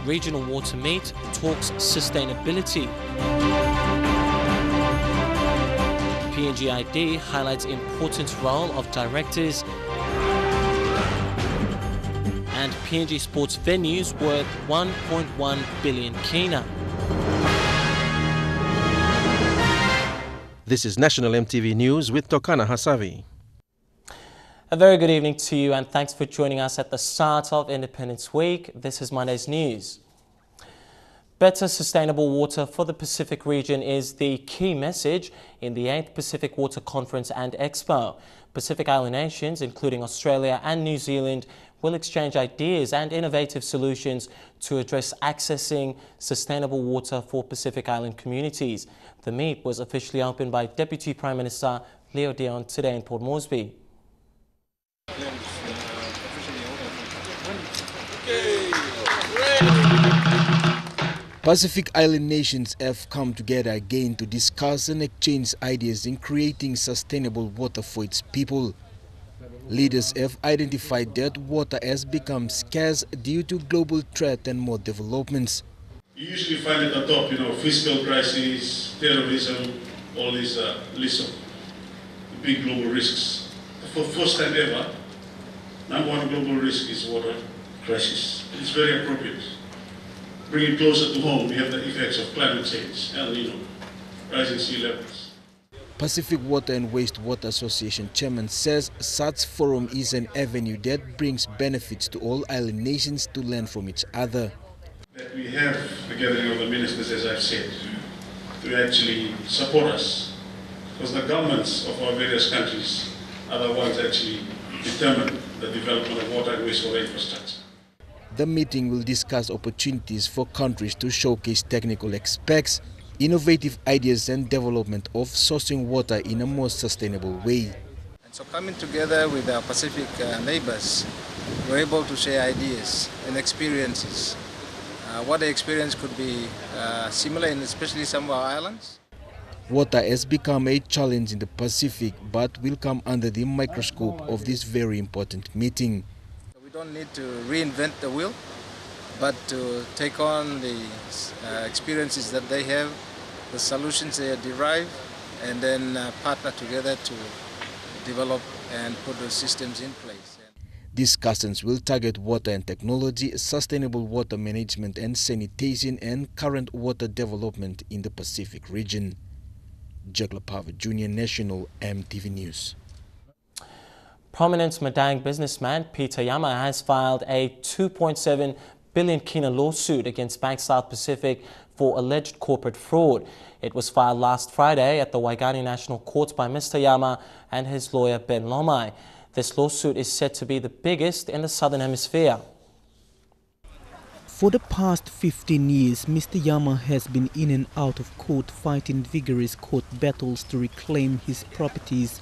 regional water meet talks sustainability. PNGID highlights important role of directors. And PNG sports venues worth 1.1 billion kina. This is National EMTV News with Tokana Hasavi. A very good evening to you and thanks for joining us at the start of Independence Week. This is Monday's news. Better sustainable water for the Pacific region is the key message in the 8th Pacific Water Conference and Expo. Pacific Island nations, including Australia and New Zealand, will exchange ideas and innovative solutions to address accessing sustainable water for Pacific Island communities. The meet was officially opened by Deputy Prime Minister Leo Dion today in Port Moresby. Pacific Island nations have come together again to discuss and exchange ideas in creating sustainable water for its people. Leaders have identified that water has become scarce due to global threat and more developments. You usually find at the top, fiscal crisis, terrorism, all these list of big global risks. For the first time ever, number one global risk is water crisis. It's very appropriate. Bring it closer to home, we have the effects of climate change, El Nino, rising sea levels. Pacific Water and Wastewater Association chairman says such forum is an avenue that brings benefits to all island nations to learn from each other. That we have the gathering of the ministers, as I've said, to actually support us, because the governments of our various countries are the ones actually determine the development of water and wastewater infrastructure. The meeting will discuss opportunities for countries to showcase technical aspects, innovative ideas and development of sourcing water in a more sustainable way. And so coming together with our Pacific neighbors, we're able to share ideas and experiences. What the experience could be similar in especially some of our islands. Water has become a challenge in the Pacific but will come under the microscope of this very important meeting. We don't need to reinvent the wheel, but to take on the experiences that they have, the solutions they derive, and then partner together to develop and put those systems in place. Discussions will target water and technology, sustainable water management and sanitation, and current water development in the Pacific region. Jagla Pava, Junior National EMTV News. Prominent Madang businessman Peter Yama has filed a 2.7 billion kina lawsuit against Bank South Pacific for alleged corporate fraud. It was filed last Friday at the Waigani National Court by Mr. Yama and his lawyer Ben Lomai. This lawsuit is said to be the biggest in the Southern Hemisphere. For the past 15 years, Mr. Yama has been in and out of court fighting vigorous court battles to reclaim his properties.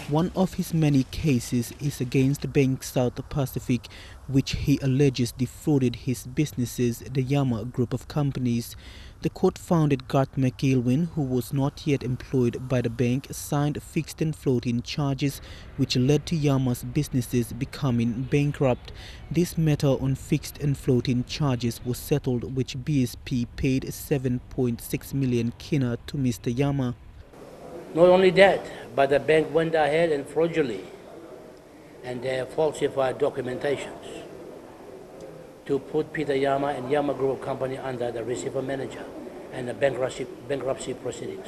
One of his many cases is against Bank South Pacific, which he alleges defrauded his businesses, the Yama Group of companies. The court found that Garth McIlwin, who was not yet employed by the bank, signed fixed and floating charges, which led to Yama's businesses becoming bankrupt. This matter on fixed and floating charges was settled, which BSP paid 7.6 million kina to Mr. Yama. Not only that, but the bank went ahead and fraudulently and they falsified documentations to put Peter Yama and Yama Group of Company under the receiver manager and the bankruptcy proceedings.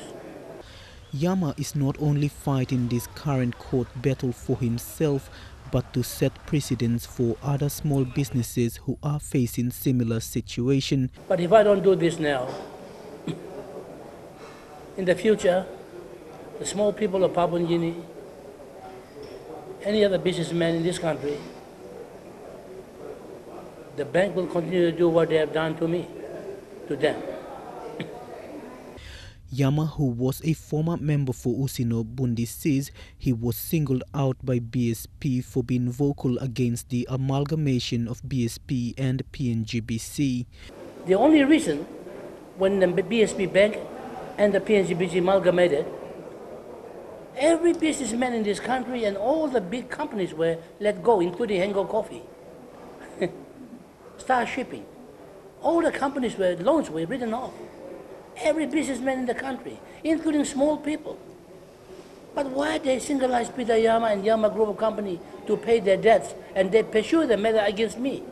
Yama is not only fighting this current court battle for himself, but to set precedents for other small businesses who are facing similar situation. But if I don't do this now, in the future, the small people of Papua New Guinea, any other businessman in this country, the bank will continue to do what they have done to me, to them. Yama, who was a former member for Usino Bundi, says he was singled out by BSP for being vocal against the amalgamation of BSP and PNGBC. The only reason when the BSP Bank and the PNGBC amalgamated, every businessman in this country and all the big companies were let go, including Hengo Coffee, Star Shipping, All the companies were loans were written off. Every businessman in the country, including small people. But why they singleize Peter Yama and Yama Group of Company to pay their debts, and they pursue the matter against me?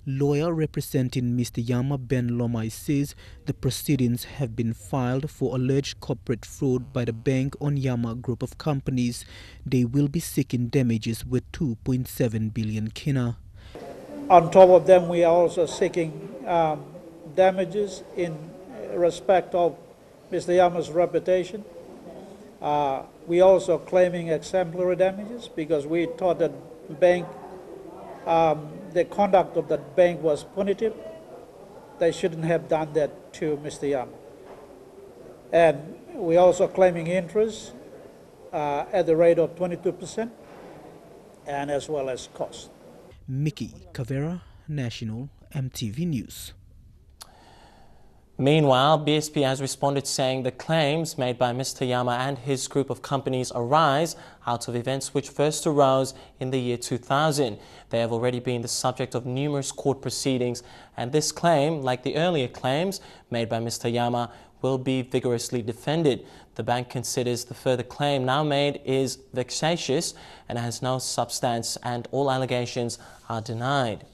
Lawyer representing Mr. Yama, Ben Lomai, says the proceedings have been filed for alleged corporate fraud by the bank on Yama Group of Companies. They will be seeking damages with 2.7 billion kina. On top of them, we are also seeking damages in respect of Mr. Yama's reputation. We also claiming exemplary damages because we thought that the conduct of that bank was punitive. They shouldn't have done that to Mr. Yama. And we also claiming interest at the rate of 22% and as well as cost. Mickey Cavera, National EMTV News. Meanwhile, BSP has responded saying the claims made by Mr. Yama and his group of companies arise out of events which first arose in the year 2000. They have already been the subject of numerous court proceedings, and this claim, like the earlier claims made by Mr. Yama, will be vigorously defended. The bank considers the further claim now made is vexatious and has no substance, and all allegations are denied.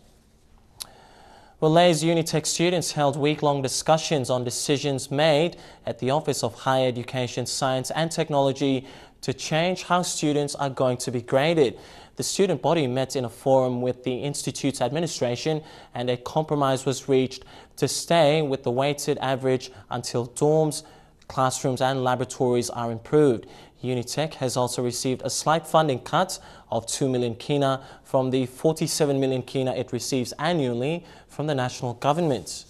Well, Lay's Unitec students held week-long discussions on decisions made at the Office of Higher Education, Science and Technology to change how students are going to be graded. The student body met in a forum with the Institute's administration, and a compromise was reached to stay with the weighted average until dorms, classrooms and laboratories are improved. Unitec has also received a slight funding cut of 2 million kina from the 47 million kina it receives annually from the national government.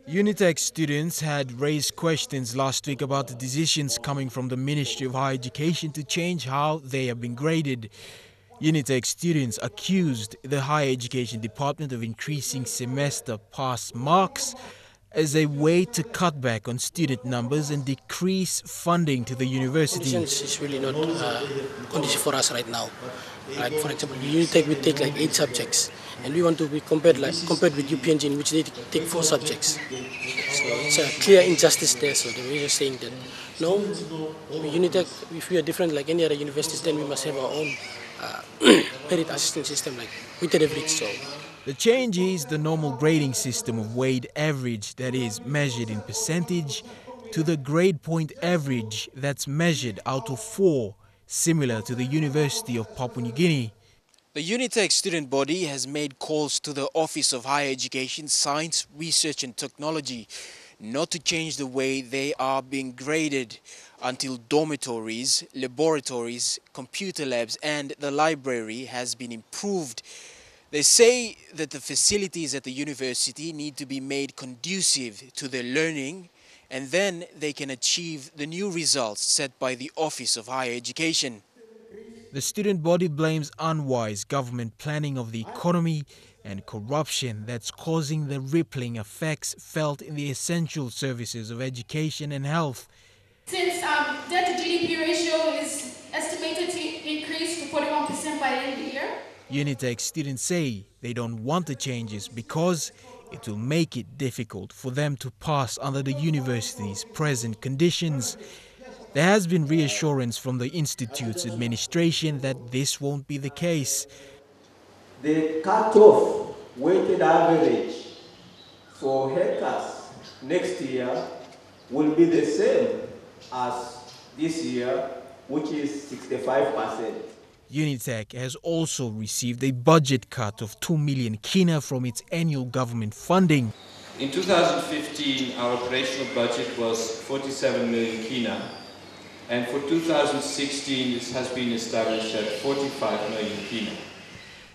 Unitec students had raised questions last week about the decisions coming from the Ministry of Higher Education to change how they have been graded. Unitec students accused the Higher Education Department of increasing semester pass marks as a way to cut back on student numbers and decrease funding to the university. Conditions is really not conducive for us right now. Like for example, Unitec we take like 8 subjects, and we want to be compared with PNGID, in which they take 4 subjects. So it's a clear injustice there. So they were just saying that no, Unitec, if we are different like any other universities, then we must have our own merit assessment system, like weighted average. So the change is the normal grading system of weighted average, that is measured in percentage, to the grade point average that's measured out of 4, similar to the University of Papua New Guinea. The Unitec student body has made calls to the Office of Higher Education, Science, Research and Technology not to change the way they are being graded until dormitories, laboratories, computer labs and the library has been improved. They say that the facilities at the university need to be made conducive to their learning, and then they can achieve the new results set by the Office of Higher Education. The student body blames unwise government planning of the economy and corruption that's causing the rippling effects felt in the essential services of education and health. Since debt to GDP ratio is estimated to increase to 41% by the end of the year, Unitec students say they don't want the changes because it will make it difficult for them to pass under the university's present conditions. There has been reassurance from the Institute's administration that this won't be the case. The cut-off weighted average for haircuts next year will be the same as this year, which is 65%. Unitec has also received a budget cut of 2 million kina from its annual government funding. In 2015, our operational budget was 47 million kina, and for 2016, this has been established at 45 million kina.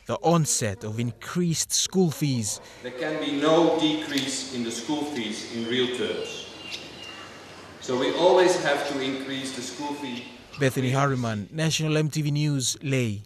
The onset of increased school fees. There can be no decrease in the school fees in real terms. So we always have to increase the school fee. Bethany Harriman, National EMTV News, Lay.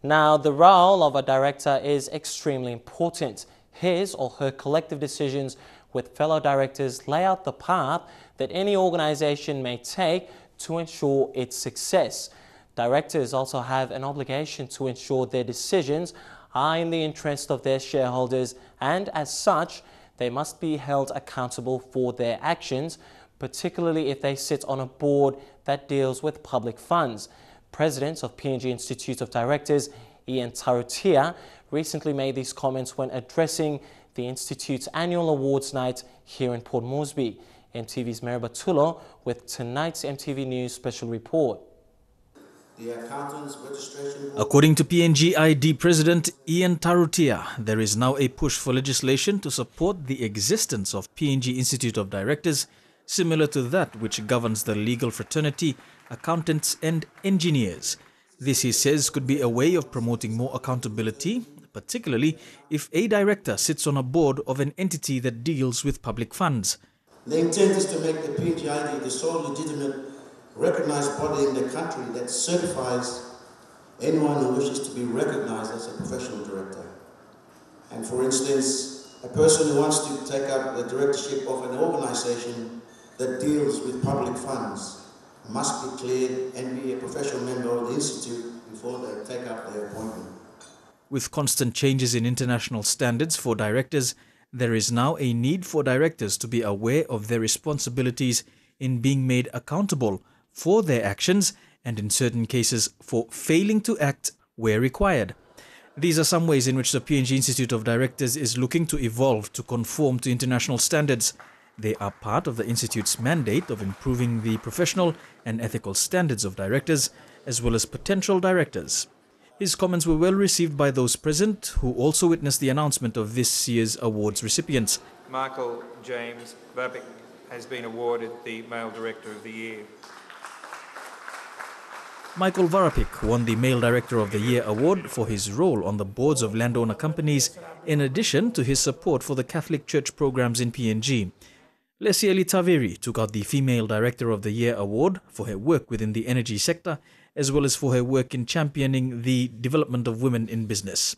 Now, the role of a director is extremely important. His or her collective decisions with fellow directors lay out the path that any organization may take to ensure its success. Directors also have an obligation to ensure their decisions are in the interest of their shareholders, and as such, they must be held accountable for their actions, particularly if they sit on a board that deals with public funds. President of PNG Institute of Directors, Ian Tarutia, recently made these comments when addressing the Institute's annual awards night here in Port Moresby. MTV's Mariba Tulo with tonight's MTV News special report. According to PNGID President Ian Tarutia, there is now a push for legislation to support the existence of PNG Institute of Directors, similar to that which governs the legal fraternity, accountants and engineers. This, he says, could be a way of promoting more accountability, particularly if a director sits on a board of an entity that deals with public funds. The intent is to make the PNGID the sole legitimate recognized body in the country that certifies anyone who wishes to be recognized as a professional director. And for instance, a person who wants to take up the directorship of an organization that deals with public funds must be cleared and be a professional member of the Institute before they take up their appointment. With constant changes in international standards for directors, there is now a need for directors to be aware of their responsibilities in being made accountable for their actions and in certain cases for failing to act where required. These are some ways in which the PNG Institute of Directors is looking to evolve to conform to international standards. They are part of the Institute's mandate of improving the professional and ethical standards of directors as well as potential directors. His comments were well received by those present, who also witnessed the announcement of this year's awards recipients. Michael James Babic has been awarded the Male Director of the Year. Michael Varapik won the Male Director of the Year award for his role on the boards of landowner companies, in addition to his support for the Catholic Church programs in PNG. Lesieli Taveri took out the Female Director of the Year award for her work within the energy sector, as well as for her work in championing the development of women in business.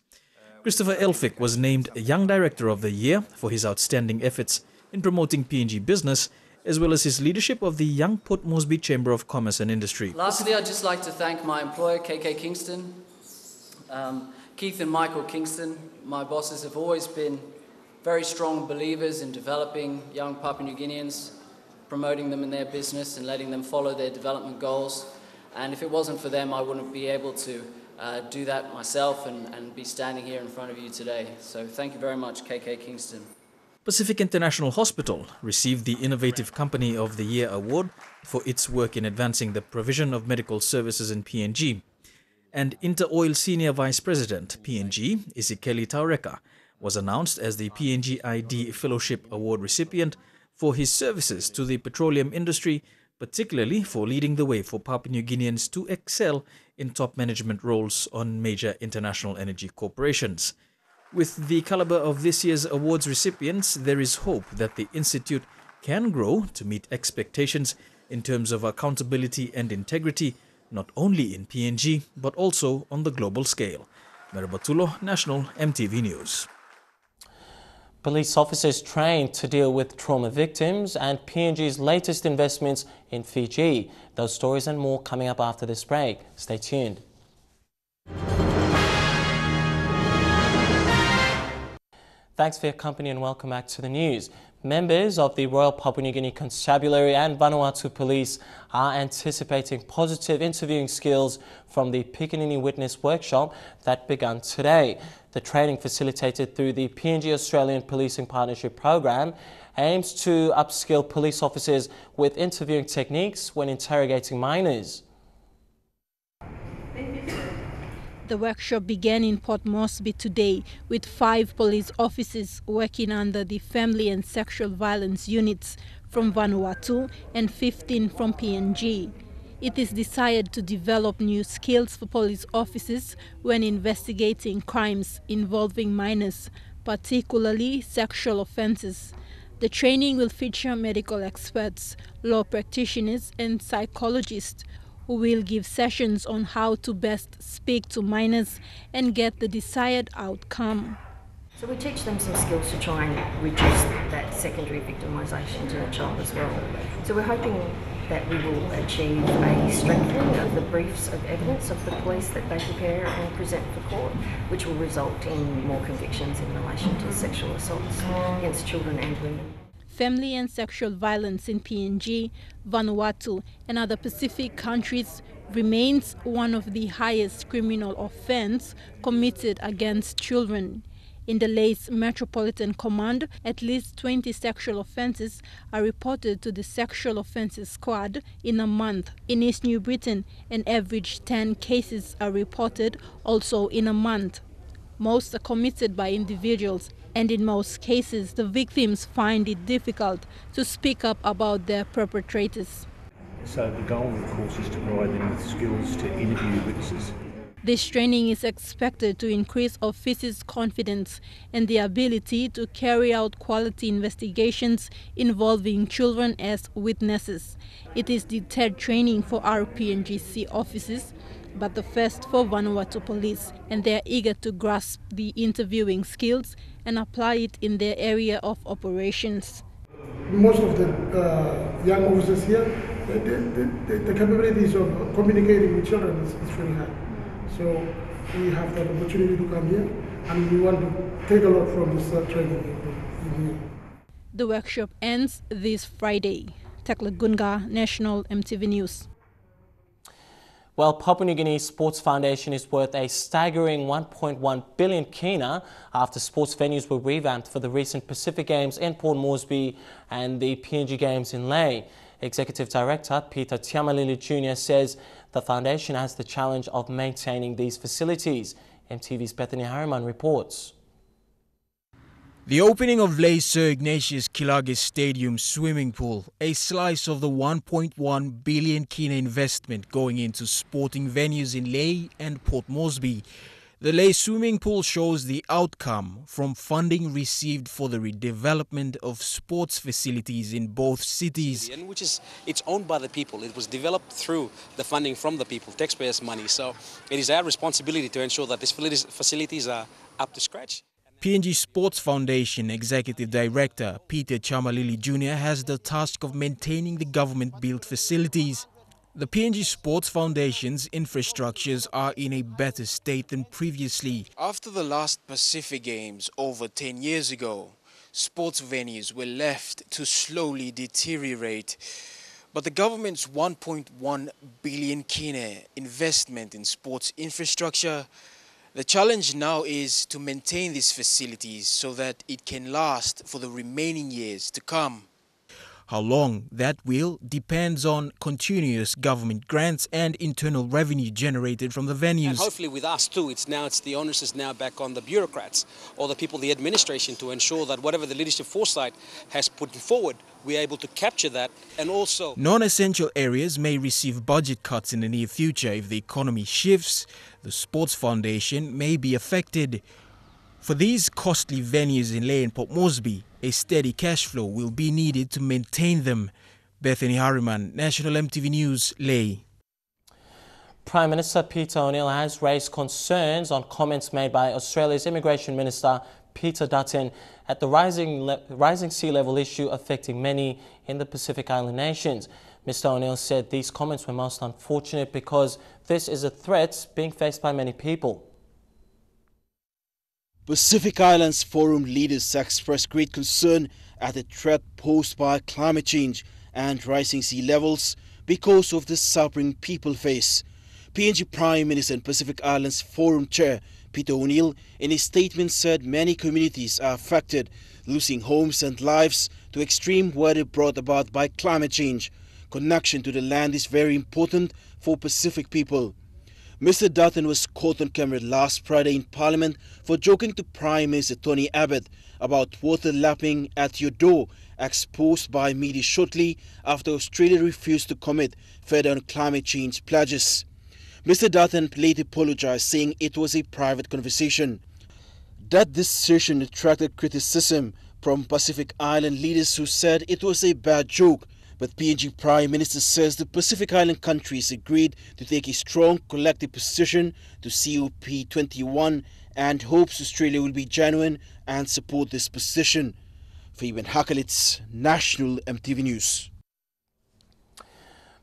Christopher Elphick was named Young Director of the Year for his outstanding efforts in promoting PNG business, as well as his leadership of the Young Port Moresby Chamber of Commerce and Industry. Lastly, I'd just like to thank my employer, KK Kingston, Keith and Michael Kingston. My bosses have always been very strong believers in developing young Papua New Guineans, promoting them in their business and letting them follow their development goals. And if it wasn't for them, I wouldn't be able to do that myself and be standing here in front of you today. So thank you very much, KK Kingston. Pacific International Hospital received the Innovative Company of the Year award for its work in advancing the provision of medical services in PNG. And Interoil Senior Vice President, PNG, Isikeli Taureka, was announced as the PNGID Fellowship Award recipient for his services to the petroleum industry, particularly for leading the way for Papua New Guineans to excel in top management roles on major international energy corporations. With the caliber of this year's awards recipients, there is hope that the Institute can grow to meet expectations in terms of accountability and integrity, not only in PNG, but also on the global scale. Merabatulo, National MTV News. Police officers trained to deal with trauma victims and PNG's latest investments in Fiji. Those stories and more coming up after this break. Stay tuned. Thanks for your company and welcome back to the news. Members of the Royal Papua New Guinea Constabulary and Vanuatu Police are anticipating positive interviewing skills from the Piccaninny Witness Workshop that began today. The training, facilitated through the PNG Australian Policing Partnership Program, aims to upskill police officers with interviewing techniques when interrogating minors. The workshop began in Port Moresby today with 5 police officers working under the Family and Sexual Violence units from Vanuatu and 15 from PNG. It is desired to develop new skills for police officers when investigating crimes involving minors, particularly sexual offences. The training will feature medical experts, law practitioners and psychologists who will give sessions on how to best speak to minors and get the desired outcome. So we teach them some skills to try and reduce that secondary victimisation to the child as well. So we're hoping that we will achieve a strengthening of the briefs of evidence of the police that they prepare and present for court, which will result in more convictions in relation to sexual assaults against children and women. Family and sexual violence in PNG, Vanuatu, and other Pacific countries remains one of the highest criminal offences committed against children. In the Laes Metropolitan Command, at least 20 sexual offences are reported to the Sexual Offences Squad in a month. In East New Britain, an average 10 cases are reported also in a month. Most are committed by individuals, and in most cases the victims find it difficult to speak up about their perpetrators. So the goal, of course, is to provide them with skills to interview witnesses. This training is expected to increase officers' confidence and the ability to carry out quality investigations involving children as witnesses. It is the third training for our PNGC officers, but the first for Vanuatu police, and they are eager to grasp the interviewing skills and apply it in their area of operations. Most of the young officers here, the capabilities of communicating with children is very high. So we have that opportunity to come here, and we want to take a lot from this training in here. The workshop ends this Friday. Tekla Gunga, National EMTV News. Well, Papua New Guinea Sports Foundation is worth a staggering 1.1 billion kina after sports venues were revamped for the recent Pacific Games in Port Moresby and the PNG Games in Lae. Executive Director Peter Tiamalili Jr. says the foundation has the challenge of maintaining these facilities. MTV's Bethany Harriman reports. The opening of Lae Sir Ignatius Kilagis Stadium swimming pool, a slice of the 1.1 billion kina investment going into sporting venues in Lae and Port Moresby. The Lae swimming pool shows the outcome from funding received for the redevelopment of sports facilities in both cities. Which is, it's owned by the people. It was developed through the funding from the people, taxpayers' money. So it is our responsibility to ensure that these facilities are up to scratch. PNG Sports Foundation Executive Director Peter Chamalili Jr. has the task of maintaining the government-built facilities. The PNG Sports Foundation's infrastructures are in a better state than previously. After the last Pacific Games over 10 years ago, sports venues were left to slowly deteriorate. But the government's 1.1 billion kina investment in sports infrastructure, the challenge now is to maintain these facilities so that it can last for the remaining years to come. How long that will depends on continuous government grants and internal revenue generated from the venues. And hopefully with us too, it's the onus is now back on the bureaucrats or the people, the administration, to ensure that whatever the leadership foresight has put forward, we're able to capture that. And also non-essential areas may receive budget cuts in the near future. If the economy shifts, the Sports Foundation may be affected. For these costly venues in Lae and Port Moresby, a steady cash flow will be needed to maintain them. Bethany Harriman, National EMTV News, Lae. Prime Minister Peter O'Neill has raised concerns on comments made by Australia's Immigration Minister Peter Dutton at the rising sea level issue affecting many in the Pacific Island nations. Mr. O'Neill said these comments were most unfortunate because this is a threat being faced by many people. Pacific Islands Forum leaders expressed great concern at the threat posed by climate change and rising sea levels because of the suffering people face. PNG Prime Minister and Pacific Islands Forum Chair Peter O'Neill in a statement said many communities are affected, losing homes and lives to extreme weather brought about by climate change. Connection to the land is very important for Pacific people. Mr. Dutton was caught on camera last Friday in Parliament for joking to Prime Minister Tony Abbott about water lapping at your door, exposed by media shortly after Australia refused to commit further on climate change pledges. Mr. Dutton later apologized, saying it was a private conversation. That decision attracted criticism from Pacific Island leaders who said it was a bad joke. But PNG Prime Minister says the Pacific Island countries agreed to take a strong collective position to COP21 and hopes Australia will be genuine and support this position. Fabian Hakalitz, National EMTV News.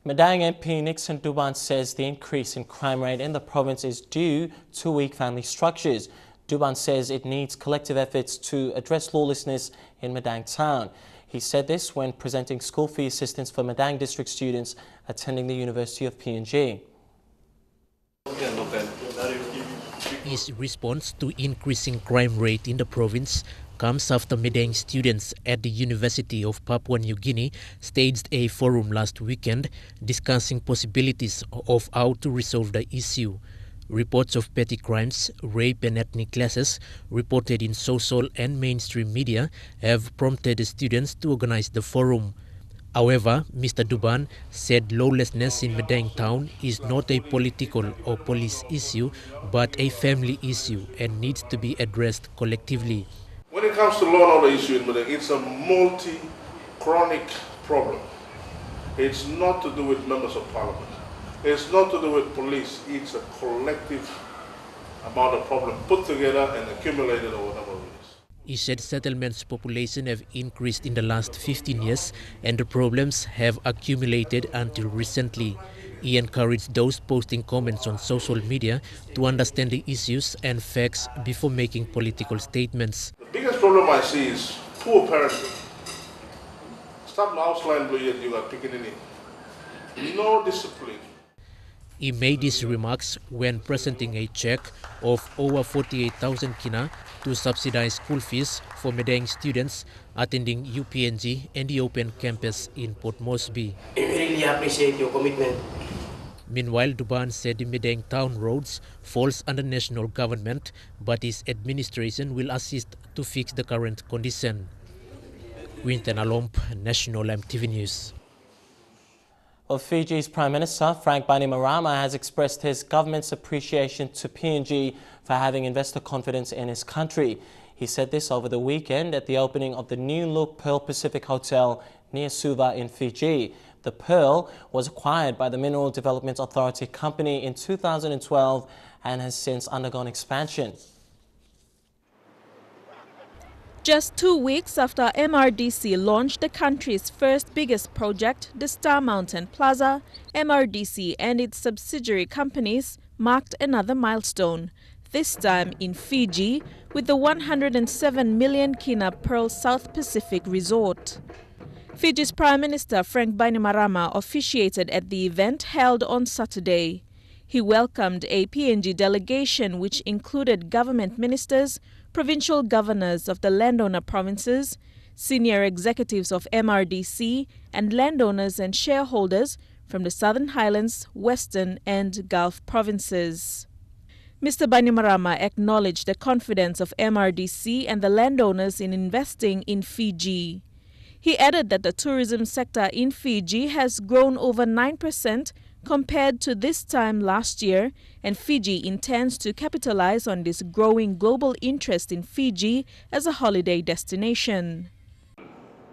Madang MP Nixon Duban says the increase in crime rate in the province is due to weak family structures. Duban says it needs collective efforts to address lawlessness in Madang town. He said this when presenting school fee assistance for Madang district students attending the University of PNG. His response to increasing crime rate in the province comes after Madang students at the University of Papua New Guinea staged a forum last weekend discussing possibilities of how to resolve the issue. Reports of petty crimes, rape and ethnic clashes reported in social and mainstream media have prompted the students to organize the forum. However, Mr. Duban said lawlessness in Madang town is not a political or police issue but a family issue and needs to be addressed collectively. When it comes to law and order issue in Madang, it's a multi-chronic problem. It's not to do with members of parliament. It's not to do with police. It's a collective amount of problem put together and accumulated over a number of years. He said settlements population have increased in the last 15 years and the problems have accumulated until recently. He encouraged those posting comments on social media to understand the issues and facts before making political statements. The biggest problem I see is poor parenting. Stop outline blue yet you are picking in it. No discipline. He made these remarks when presenting a check of over 48,000 kina to subsidize school fees for Madang students attending UPNG and the Open Campus in Port Moresby. We really appreciate your commitment. Meanwhile, Duban said the Madang town roads falls under national government, but his administration will assist to fix the current condition. Quinten Alomp, National EMTV News. Well, Fiji's Prime Minister Frank Bainimarama has expressed his government's appreciation to PNG for having investor confidence in his country. He said this over the weekend at the opening of the new-look Pearl Pacific Hotel near Suva in Fiji. The Pearl was acquired by the Mineral Development Authority company in 2012 and has since undergone expansion. Just 2 weeks after MRDC launched the country's first biggest project, the Star Mountain Plaza, MRDC and its subsidiary companies marked another milestone, this time in Fiji with the 107 million kina Pearl South Pacific Resort. Fiji's Prime Minister Frank Bainimarama officiated at the event held on Saturday. He welcomed a PNG delegation which included government ministers, provincial governors of the landowner provinces, senior executives of MRDC, and landowners and shareholders from the Southern Highlands, Western and Gulf provinces. Mr. Bainimarama acknowledged the confidence of MRDC and the landowners in investing in Fiji. He added that the tourism sector in Fiji has grown over 9% compared to this time last year, and Fiji intends to capitalize on this growing global interest in Fiji as a holiday destination.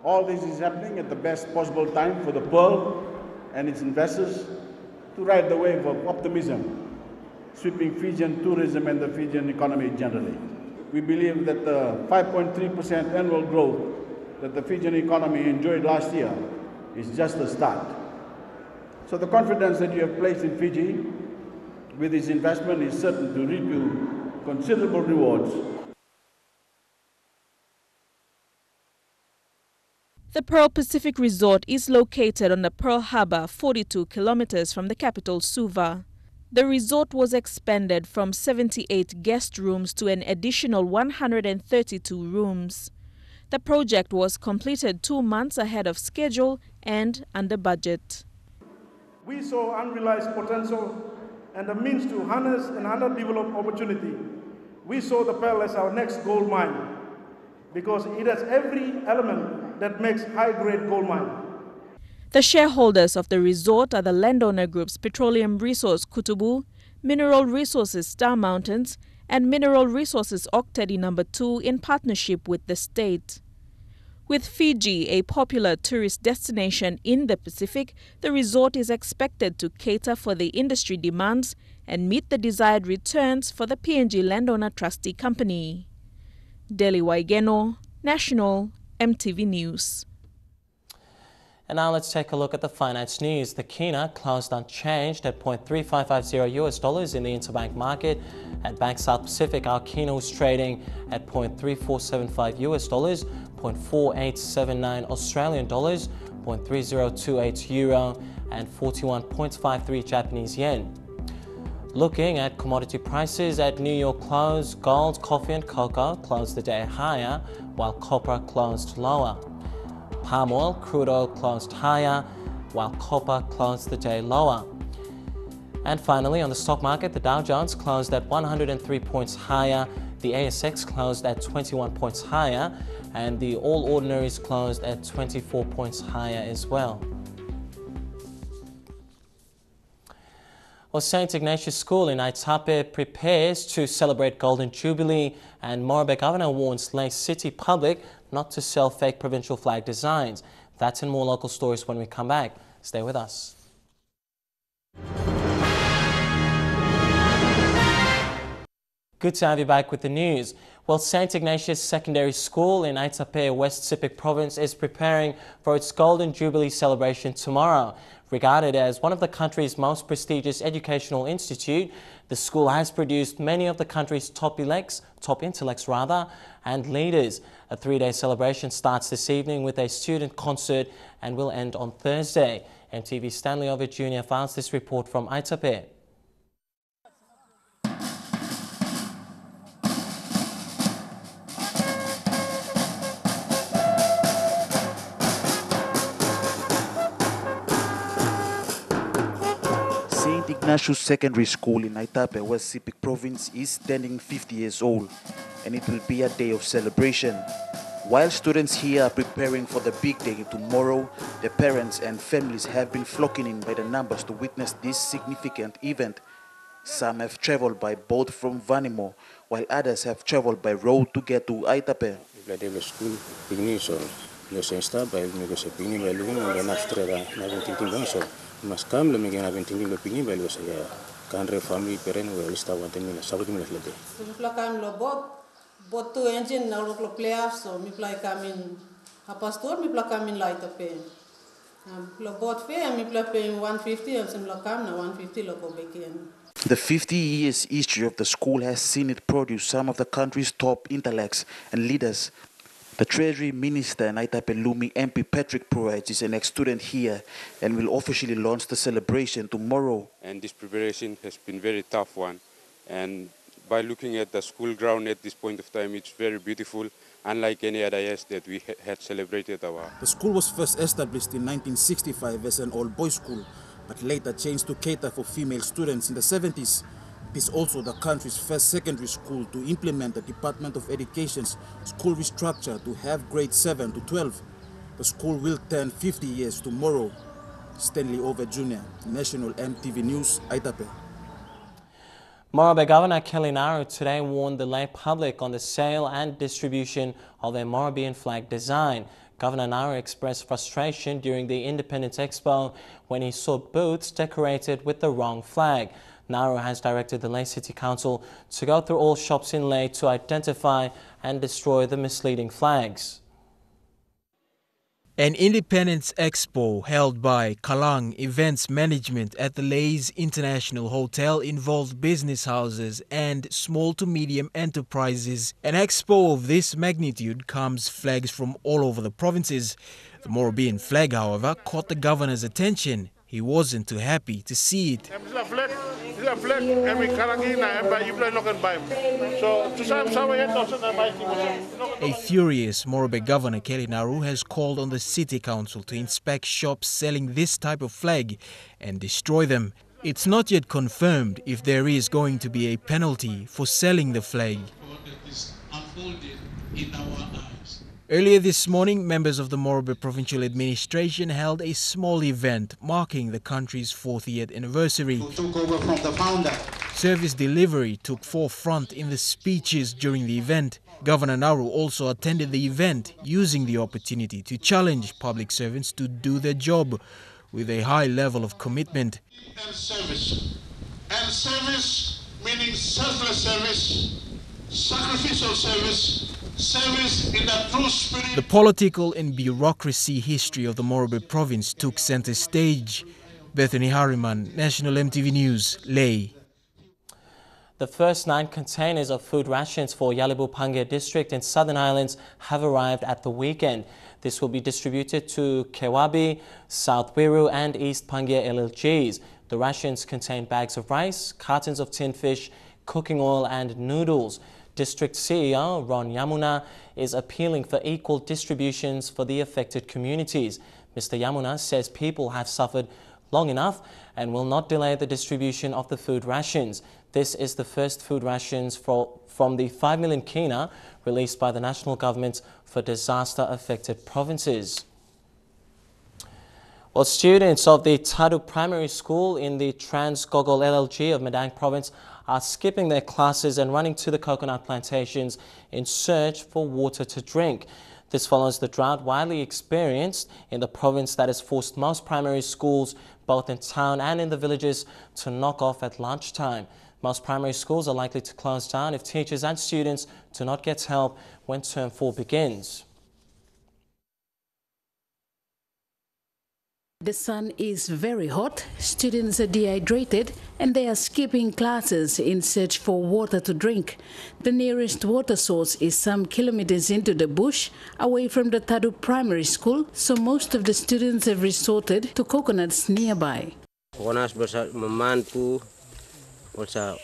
All this is happening at the best possible time for the Pearl and its investors to ride the wave of optimism, sweeping Fijian tourism and the Fijian economy generally. We believe that the 5.3% annual growth that the Fijian economy enjoyed last year is just a start. So the confidence that you have placed in Fiji with this investment is certain to reap you considerable rewards. The Pearl Pacific Resort is located on the Pearl Harbour, 42 kilometers from the capital Suva. The resort was expanded from 78 guest rooms to an additional 132 rooms. The project was completed 2 months ahead of schedule and under budget. We saw unrealized potential and a means to harness an underdeveloped opportunity. We saw the Pearl as our next gold mine because it has every element that makes high-grade gold mine. The shareholders of the resort are the landowner groups Petroleum Resource Kutubu, Mineral Resources Star Mountains, and Mineral Resources Octedi No. 2 in partnership with the state. With Fiji a popular tourist destination in the Pacific, the resort is expected to cater for the industry demands and meet the desired returns for the PNG Landowner Trustee Company. Deli Waigeno, National EMTV News. And now let's take a look at the finance news. The kina closed unchanged at $0.3550 in the interbank market. At Bank South Pacific, our kina was trading at $0.3475 $0.4879 Australian dollars, $0.3028 euro, and 41.53 Japanese yen. Looking at commodity prices at New York close, gold, coffee and cocoa closed the day higher, while copper closed lower. Palm oil, crude oil closed higher, while copper closed the day lower. And finally, on the stock market, the Dow Jones closed at 103 points higher, the ASX closed at 21 points higher, and the All Ordinaries closed at 24 points higher as well. Well, St. Ignatius School in Aitape prepares to celebrate Golden Jubilee, and Morobe Governor warns Lae City public not to sell fake provincial flag designs. That's and more local stories when we come back. Stay with us. Good to have you back with the news. Well, St. Ignatius Secondary School in Aitape, West Sepik Province is preparing for its Golden Jubilee celebration tomorrow. Regarded as one of the country's most prestigious educational institute, the school has produced many of the country's top intellects, and leaders. A three-day celebration starts this evening with a student concert and will end on Thursday. EMTV Stanley Ovid Jr. files this report from Aitape. St. Ignatius Secondary School in Aitape, West Sepik Province is turning 50 years old, and it will be a day of celebration. While students here are preparing for the big day tomorrow, the parents and families have been flocking in by the numbers to witness this significant event. Some have traveled by boat from Vanimo, while others have traveled by road to get to Aitape. Mas kam lemi gana bentingi lo pingi belo saya kanre family peren we lista wanten mina sabu mina lede so mi plakam lo bot to engine na lo playoff so mi plakam in pastor mi plakam in light up lo bot fe mi plakam 150 and sim lokam na 150 lo go beken. The 50 years history of the school has seen it produce some of the country's top intellects and leaders. The Treasury Minister in Aitape Lumi MP Patrick Proets is an ex-student here and will officially launch the celebration tomorrow. And this preparation has been a very tough one. And by looking at the school ground at this point of time, it's very beautiful, unlike any other years that we had celebrated our. The school was first established in 1965 as an all-boys school, but later changed to cater for female students in the 70s. It is also the country's first secondary school to implement the Department of Education's school restructure to have grades 7 to 12. The school will turn 50 years tomorrow. Stanley Ovid Jr., National EMTV News, Aitape. Morobe Governor Kelly Naru today warned the lay public on the sale and distribution of a Morobean flag design. Governor Naru expressed frustration during the Independence Expo when he saw booths decorated with the wrong flag. Naru has directed the Lae City Council to go through all shops in Lae to identify and destroy the misleading flags. An Independence Expo held by Kalang Events Management at the Lae's International Hotel involved business houses and small to medium enterprises. An expo of this magnitude comes flags from all over the provinces. The Morobean flag, however, caught the governor's attention. He wasn't too happy to see it. A furious Morobe Governor Kelly Naru has called on the City Council to inspect shops selling this type of flag and destroy them. It's not yet confirmed if there is going to be a penalty for selling the flag. Earlier this morning, members of the Morobe Provincial Administration held a small event marking the country's 40th anniversary. Service delivery took forefront in the speeches during the event. Governor Naru also attended the event, using the opportunity to challenge public servants to do their job with a high level of commitment. And service meaning selfless service, sacrificial service, service in the true spirit. The political and bureaucracy history of the Morobe province took center stage. Bethany Harriman, National MTV News, Leh. The first 9 containers of food rations for Yalibu Pangia district in Southern Highlands have arrived at the weekend. This will be distributed to Kewabi, South Wiru and East Pangia LLGs. The rations contain bags of rice, cartons of tin fish, cooking oil and noodles. District CEO Ron Yamuna is appealing for equal distributions for the affected communities. Mr. Yamuna says people have suffered long enough and will not delay the distribution of the food rations. This is the first food rations from the 5 million kina released by the national government for disaster-affected provinces. Well, students of the Tadu Primary School in the Trans-Gogol LLG of Madang Province are skipping their classes and running to the coconut plantations in search for water to drink. This follows the drought widely experienced in the province that has forced most primary schools, both in town and in the villages, to knock off at lunchtime. Most primary schools are likely to close down if teachers and students do not get help when term 4 begins. The sun is very hot, students are dehydrated and they are skipping classes in search for water to drink. The nearest water source is some kilometers into the bush away from the Tadu Primary School, so most of the students have resorted to coconuts nearby. Coconuts bisa membantu, bisa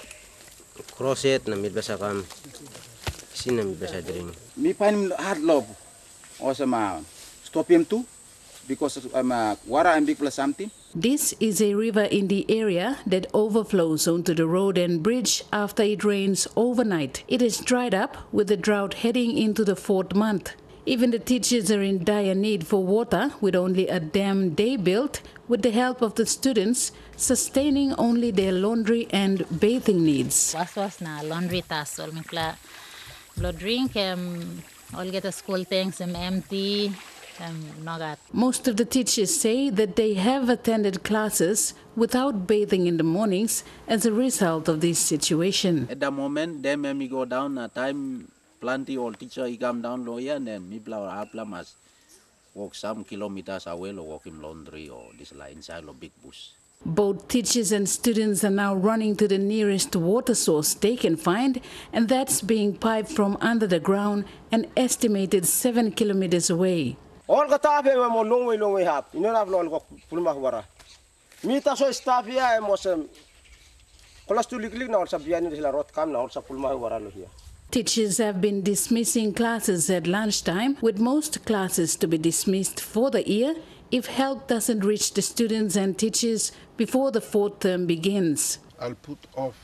crosset, namit bisa kam, sini namit bisa drink. Me find hard love, also stop him too. Because water and big plus something. This is a river in the area that overflows onto the road and bridge after it rains overnight. It is dried up with the drought heading into the 4th month. Even the teachers are in dire need for water with only a dam they built with the help of the students, sustaining only their laundry and bathing needs. Was na laundry task, all blood drink, all get a school things, empty. Most of the teachers say that they have attended classes without bathing in the mornings as a result of this situation. At the moment, them when we go down, time plenty old teacher he come down lawyer and then me must walk some kilometers away or walk in laundry or this like inside of big bush. Both teachers and students are now running to the nearest water source they can find, and that's being piped from under the ground and estimated 7 kilometers away. All the time, we have long way up. You know, I've learned what Pulmahwara. Meet us, staff here, and was now, Sabian is a rot come now, Pulmahwara here. Teachers have been dismissing classes at lunchtime, with most classes to be dismissed for the year if help doesn't reach the students and teachers before the 4th term begins. I'll put off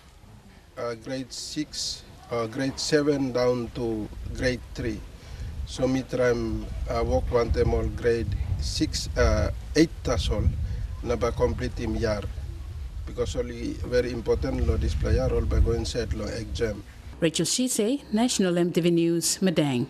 grade 6, grade 7 down to grade 3. So me try work one time all grade 6, 8 tasol, naba complete him year. Because only very important lo display year all by going set lo exam. Rachel Shise, National MTV News, Madang.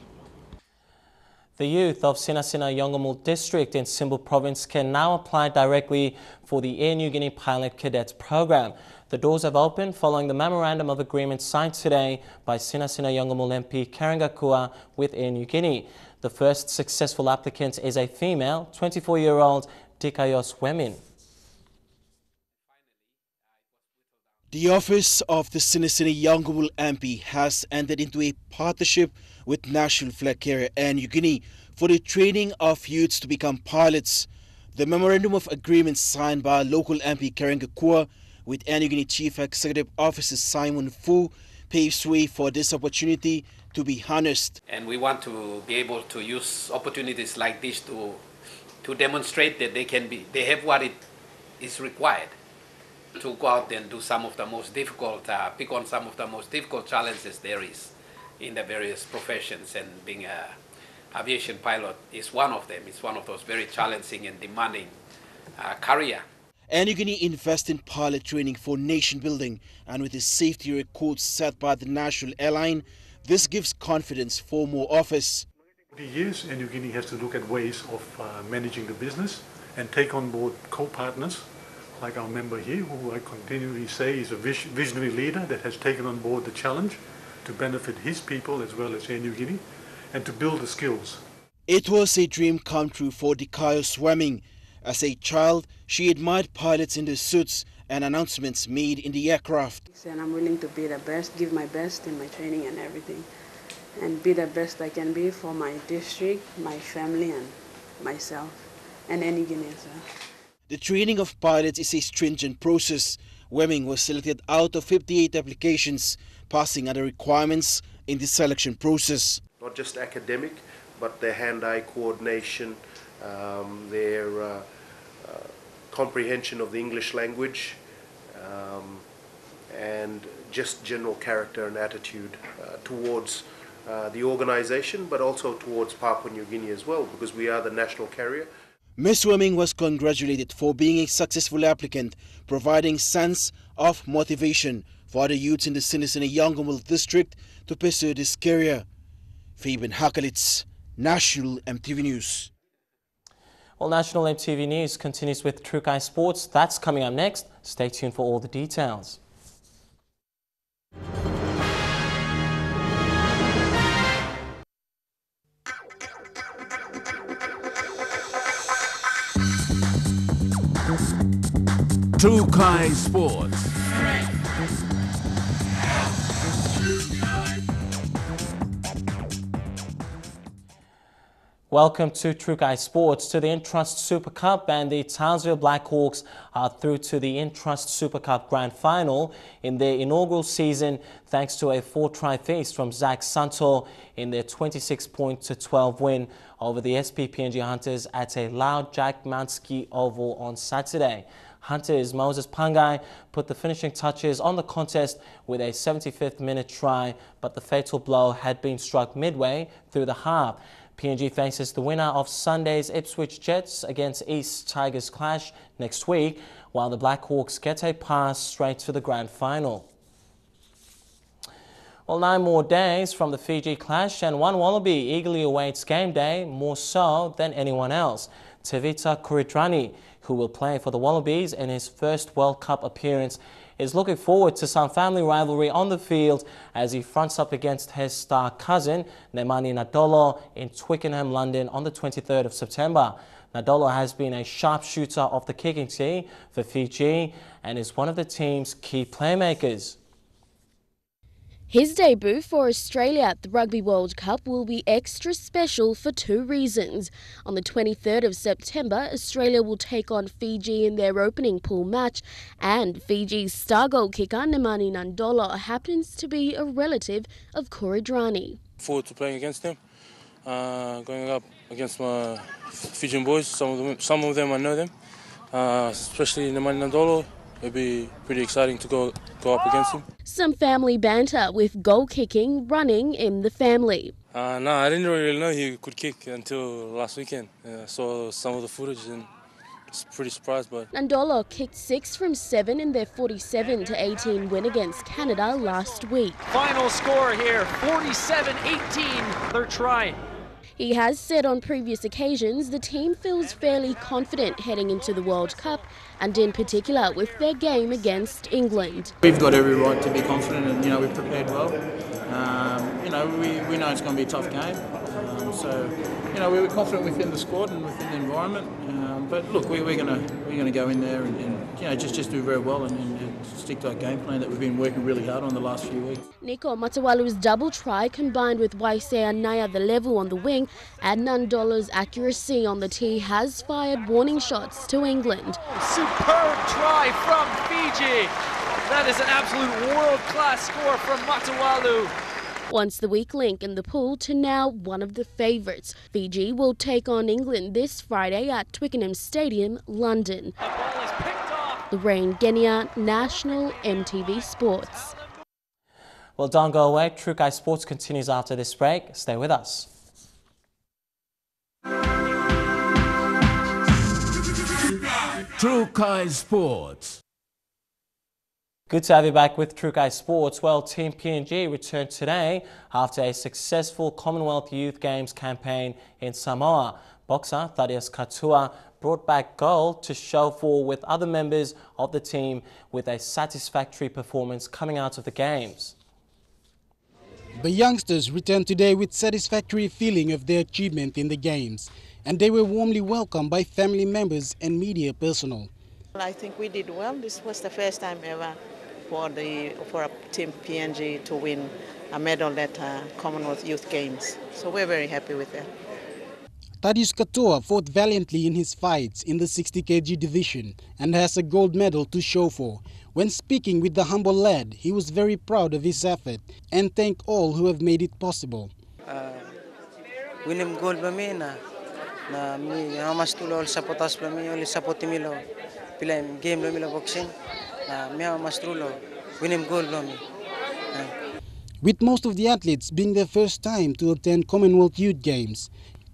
The youth of Sinasina Yongomul district in Simbu province can now apply directly for the Air Niugini Pilot Cadets program. The doors have opened following the memorandum of agreement signed today by Sinasina Yongomul MP Karangakua with Air Niugini. The first successful applicant is a female, 24-year-old Dikayos Wemin. The office of the Sinasina Yongomul MP has entered into a partnership with National Flag Carrier Air Niugini for the training of youths to become pilots. The memorandum of agreement signed by local MP Karangakua with Air Niugini Chief Executive Officer Simon Fu paves way for this opportunity to be harnessed. And we want to be able to use opportunities like this to demonstrate that they have what it is required to go out and do some of the most difficult, pick on some of the most difficult challenges there is in the various professions, and being an aviation pilot is one of them. It's one of those very challenging and demanding career. Air Niugini invests in pilot training for nation building, and with the safety records set by the national airline, this gives confidence for more office. For the years, Air Niugini has to look at ways of managing the business and take on board co-partners like our member here, who I continually say is a visionary leader that has taken on board the challenge to benefit his people as well as Air Niugini and to build the skills. It was a dream come true for Dikayo Swimming. As a child, she admired pilots in their suits and announcements made in the aircraft. And I'm willing to be the best, give my best in my training and everything, and be the best I can be for my district, my family, and myself, and any Guineans. The training of pilots is a stringent process. Wemming was selected out of 58 applications, passing other requirements in the selection process. Not just academic, but their hand-eye coordination, their comprehension of the English language, and just general character and attitude towards the organization, but also towards Papua New Guinea as well, because we are the national carrier. Ms. Wemming was congratulated for being a successful applicant, providing sense of motivation for other youths in the Sinisini Yangonville district to pursue this career. Fabian Hakalitz, National EMTV News. Well, National EMTV News continues with Trukai Sports. That's coming up next. Stay tuned for all the details. Trukai Sports. Welcome to Trukai Sports. To the Entrust Super Cup, and the Townsville Blackhawks are through to the Entrust Super Cup Grand Final in their inaugural season thanks to a 4-try feast from Zach Santo in their 26-12 win over the PNGID Hunters at a loud Jack Mansky Oval on Saturday. Hunters' Moses Pangai put the finishing touches on the contest with a 75th minute try, but the fatal blow had been struck midway through the half. PNG faces the winner of Sunday's Ipswich Jets against East Tigers clash next week, while the Blackhawks get a pass straight to the grand final. Well, 9 more days from the Fiji clash, and one Wallaby eagerly awaits game day more so than anyone else. Tevita Kuridrani, who will play for the Wallabies in his first World Cup appearance, is looking forward to some family rivalry on the field as he fronts up against his star cousin Nemani Nadolo in Twickenham, London on the 23rd of September. Nadolo has been a sharpshooter of the kicking tee for Fiji and is one of the team's key playmakers. His debut for Australia at the Rugby World Cup will be extra special for 2 reasons. On the 23rd of September, Australia will take on Fiji in their opening pool match, and Fiji's star goal kicker Nemani Nadolo happens to be a relative of Kuridrani. Forward to playing against them, going up against my Fijian boys. Some of them I know them, especially Nemani Nadolo. It'd be pretty exciting to go up against him. Some family banter with goal kicking running in the family. No, I didn't really know he could kick until last weekend. I saw some of the footage and was pretty surprised by it. Nadolo kicked 6 from 7 in their 47-18 win against Canada last week. Final score here, 47-18, third try. He has said on previous occasions the team feels fairly confident heading into the World Cup, and in particular with their game against England. We've got every right to be confident, and we've prepared well. We know it's going to be a tough game, so we're confident within the squad and within the environment. But look, we're going to go in there and just do very well and stick to our game plan that we've been working really hard on the last few weeks. Nico Matawalu's double try combined with Waisea Naya the level on the wing and Nadolo's accuracy on the tee has fired warning shots to England. Superb try from Fiji. That is an absolute world-class score from Matawalu. Once the weak link in the pool to now one of the favourites. Fiji will take on England this Friday at Twickenham Stadium, London. The ball is picked off. Lorraine Genia, National EMTV Sports. Well, don't go away. Trukai Sports continues after this break. Stay with us. Trukai Sports. Good to have you back with Trukai Sports. Well, Team PNG returned today after a successful Commonwealth Youth Games campaign in Samoa. Boxer Thaddeus Katua brought back gold to show for with other members of the team with a satisfactory performance coming out of the Games. The youngsters returned today with satisfactory feeling of their achievement in the games, and they were warmly welcomed by family members and media personnel. I think we did well. This was the first time ever for a team PNG to win a medal at Commonwealth Youth Games. So we're very happy with that. Thaddeus Katoa fought valiantly in his fights in the 60 kg division and has a gold medal to show for. When speaking with the humble lad, he was very proud of his effort and thanked all who have made it possible. Winim gold ba mi na mi hamas tulo sapotas ba mi oli sapoti milo pila game lo milo boxing na mi hamas tulo winim gold ba mi. With most of the athletes being their first time to attend Commonwealth Youth Games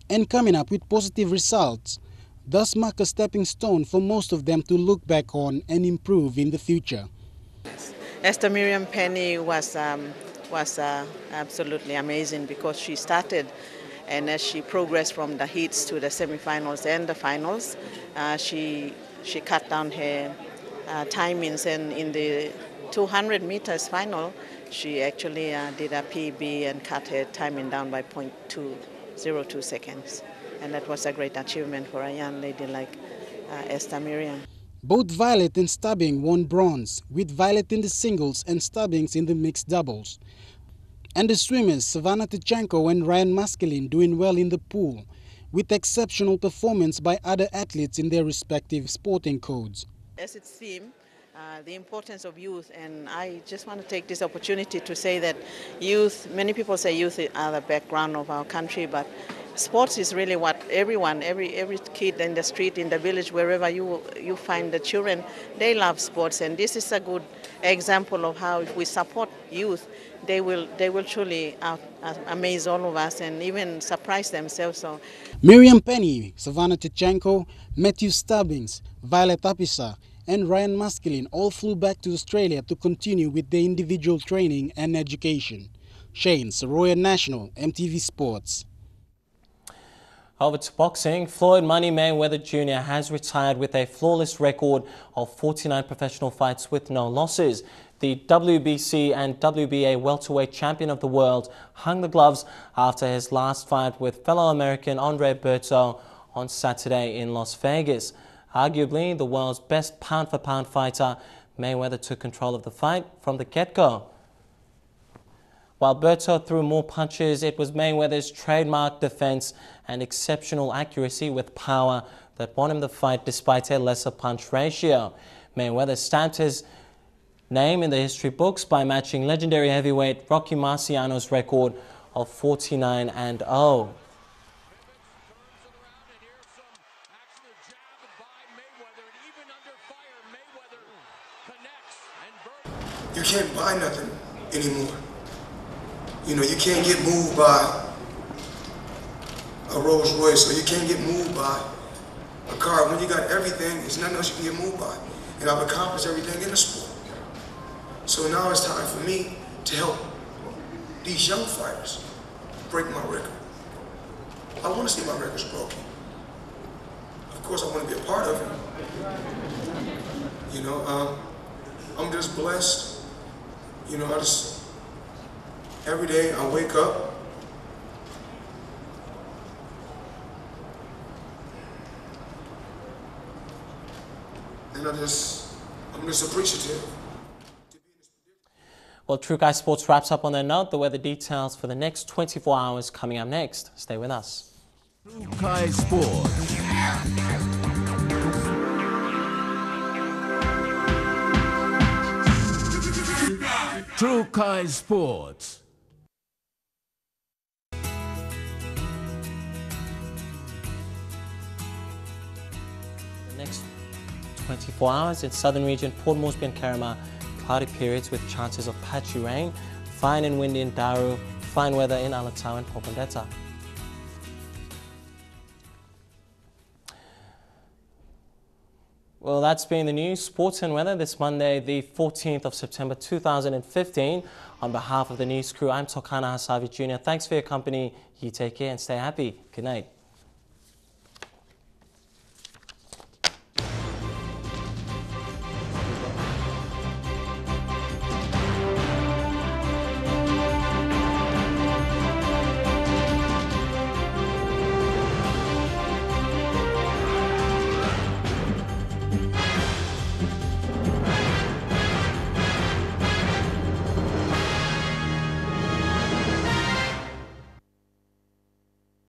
and coming up with positive results, thus mark a stepping stone for most of them to look back on and improve in the future. Esther Miriam Penny was absolutely amazing because she started, and as she progressed from the heats to the semi-finals and the finals, she cut down her timings, and in the 200 meters final, she actually did a PB and cut her timing down by 0.202 seconds. And that was a great achievement for a young lady like Esther Miriam. Both Violet and Stubbing won bronze, with Violet in the singles and Stubbings in the mixed doubles. And the swimmers Savannah Tichenko and Ryan Maskelin doing well in the pool, with exceptional performance by other athletes in their respective sporting codes. As its theme, the importance of youth, and I just want to take this opportunity to say that youth, many people say youth are the background of our country, but sports is really what everyone, every kid in the street, in the village, wherever you find the children, they love sports, and this is a good example of how if we support youth, they will truly amaze all of us and even surprise themselves. So, Miriam Penny, Savannah Tichenko, Matthew Stubbings, Violet Apisa, and Ryan Maskelin all flew back to Australia to continue with their individual training and education. Shane, Saroya National, EMTV Sports. Over to boxing, Floyd Money Mayweather Jr. has retired with a flawless record of 49 professional fights with no losses. The WBC and WBA welterweight champion of the world hung the gloves after his last fight with fellow American Andre Berto on Saturday in Las Vegas. Arguably the world's best pound-for-pound fighter, Mayweather took control of the fight from the get-go. While Berto threw more punches, it was Mayweather's trademark defense and exceptional accuracy with power that won him the fight despite a lesser punch ratio. Mayweather stamped his name in the history books by matching legendary heavyweight Rocky Marciano's record of 49-0. You can't buy nothing anymore. You know, you can't get moved by a Rolls Royce, or you can't get moved by a car. When you got everything, there's nothing else you can get moved by. And I've accomplished everything in the sport. So now it's time for me to help these young fighters break my record. I want to see my records broken. Of course, I want to be a part of it. You know, I'm just blessed. You know, every day I wake up, and I'm just appreciative. Well, True Guy Sports wraps up on that note. The weather details for the next 24 hours coming up next. Stay with us. True Guy Sports. True Guy Sports. The next 24 hours in southern region, Port Moresby and Karama, cloudy periods with chances of patchy rain, fine and windy in Daru, fine weather in Alatau and Popondetta. Well, that's been the news, sports and weather this Monday, the 14th of September 2015. On behalf of the news crew, I'm Tokana Hasavi Jr. Thanks for your company. You take care and stay happy. Good night.